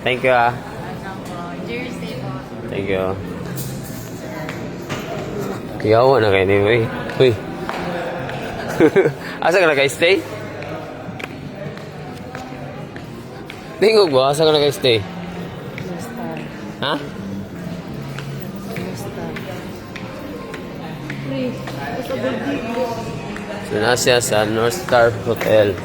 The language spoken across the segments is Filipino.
Thank you ah. Cheers, stay po. Thank you. Kiyawa na kayo ni Uy. Uy. Asa ka na kayo stay? Tingog ba? Asa ka na kayo stay? Ha? So, nasa sa North Star Hotel.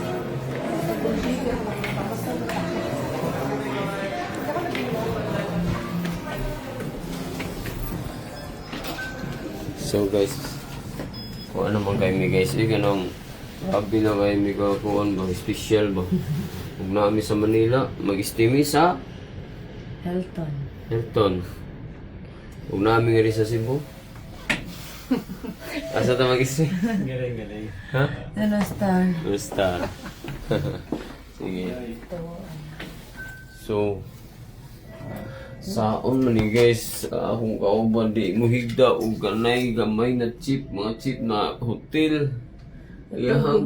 So guys, kung ano man kayo mi guys, ganong happy na kayo mi kakuan ba, special ba. Huwag namin sa Manila, mag-stay mi sa Hilton. Huwag namin nga rin sa Cebu. Asa ta mag-stay? Galing. Ha? Ano, star? Star. Sige. So, saon man ni guys, akong kauban di mo higda o ganay gamay na cheap, mga cheap na hotel. Iyaha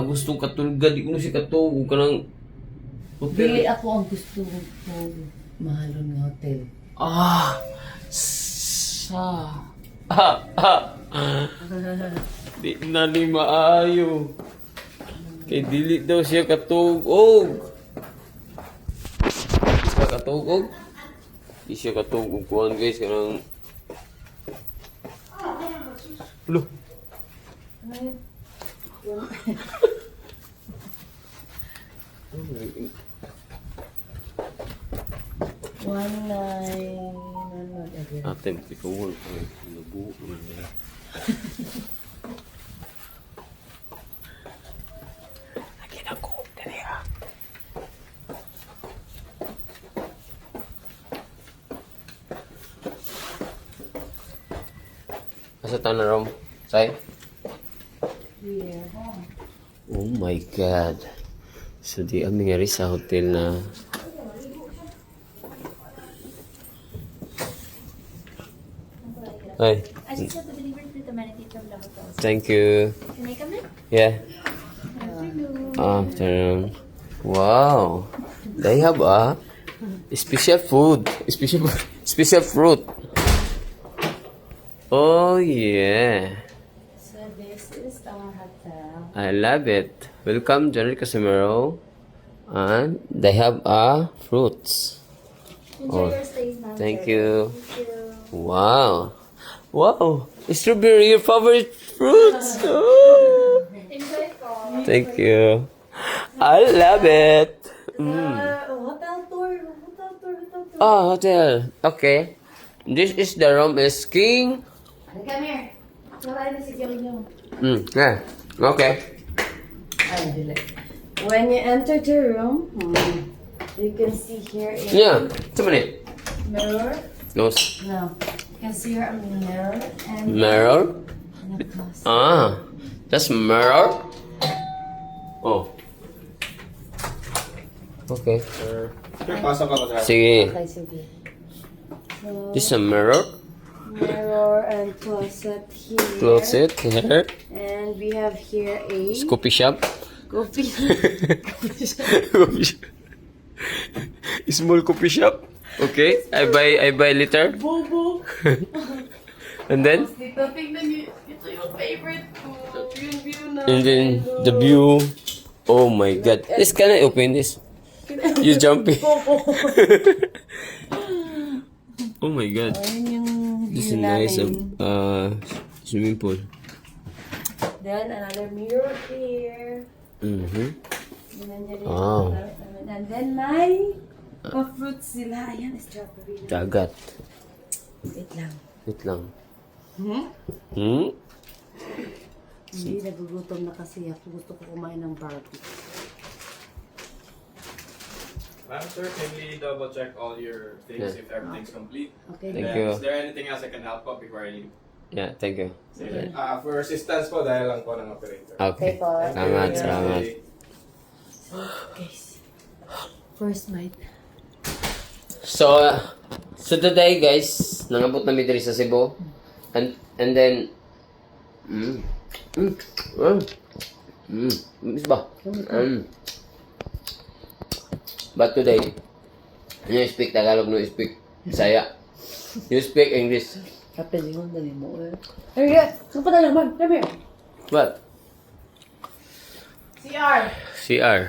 gusto katulga di ko na si katuog ka ng Dili hotel. ako ang gusto ko mahalon nga hotel. Di na ni maayo. Kay dili daw siya katuog. Katugog. Di siya katugog kuhan guys kanang Lo. One nine again. Atem tikawol ay nabuo man nila. Lagi na ko dali ah. Asa ta na rom? Say? Oh my God. So di kami nga rin sa hotel na Hi. I just have to deliver the amenities from the hotel. Thank you. Can I come in? Yeah. Afternoon. Wow. They have a special food. Special fruit. Oh yeah. So this is our hotel. I love it. Welcome, Johnny Casimiro. And they have fruits. Enjoy Oh, your stay, ma'am. thank sir. you. Thank you. Wow. Wow. Strawberry, your favorite fruits. Oh. Enjoy po. Thank you. I love it. Hotel tour. Hotel. Okay. This is the room is king. Come here. Wala na si Gillian. Yeah. Okay. Ay, dili. When you enter the room, you can see here a Yeah. 2 minutes. mirror. Nose. No. You can see here a mirror and Mirror. a glass. That's mirror. Oh. Okay. Sir, pasok ako sa Sige. Okay, sige. So, This is a mirror. mirror and closet here. Closet here. And we have here a Coffee shop. coffee. Coffee shop. Small coffee shop. Okay. I buy liter. Bobo. And then Dito, tingnan niyo. Ito yung favorite ko. Yung view na. and then the view. Oh my God. This can I open this? You jumping. Bobo. Oh my God. Ayun yung This is view nice. namin. Swimming pool. Then another mirror here. Mm-hmm. Nandiyan Wow. And then may pa-fruits sila. Ayan, strawberry. Dagat. Wait lang. Wait lang. Hmm? Hindi, nagugutom na kasi ako. Gusto ko kumain ng barbecue. Ma'am, sir, can we double check all your things Yeah. if everything's complete? Okay. Thank Then, you. Is there anything else I can help out before I leave? Yeah, thank you. Sige. For assistance po, dahil lang po ng operator. Okay. Okay po. Salamat, salamat. Guys, first bite. So today guys, nangabot na mi diri sa Cebu. And then Miss ba? But today, You speak Tagalog, no speak Bisaya. You speak English. Kapag yung dali mo eh. Here, yeah. Ano pa na naman? Come here. What? CR. CR.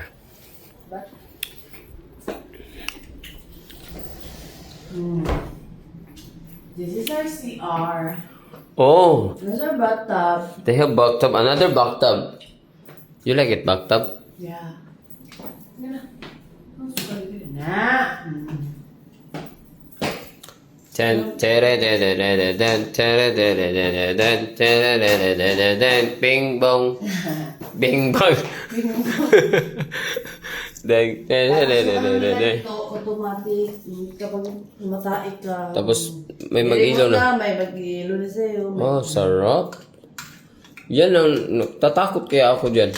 This is our CR. Oh, This is our bathtub. they have bathtub. Another bathtub. You like it, bathtub? Yeah. Na. Bing bong. Bing bong. Ito, automatic. Kapag mataik ka. Tapos may mag-ilaw na. May mag-ilaw na sa'yo. Oh, sarap. Yan ang tatakot kaya ako dyan.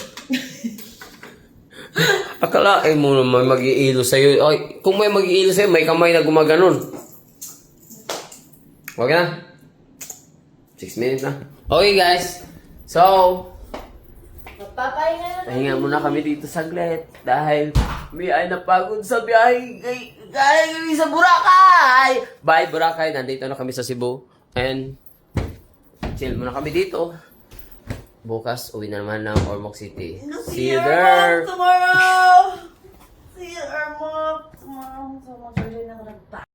Akalain mo na may mag-iilo sa'yo. Ay, kung may mag-iilo sa'yo, may kamay na gumaganon. Okay na? 6 minutes na. Okay guys. So, Magpapahinga na. pahinga muna kami dito saglit. Dahil may ay napagod sa biyahe. Kaya kami sa Boracay. Bye Boracay. Nandito na kami sa Cebu. And chill muna kami dito. Bukas, uwi na naman ng Ormoc City. See you there! Tomorrow! See you, Ermo. Tomorrow.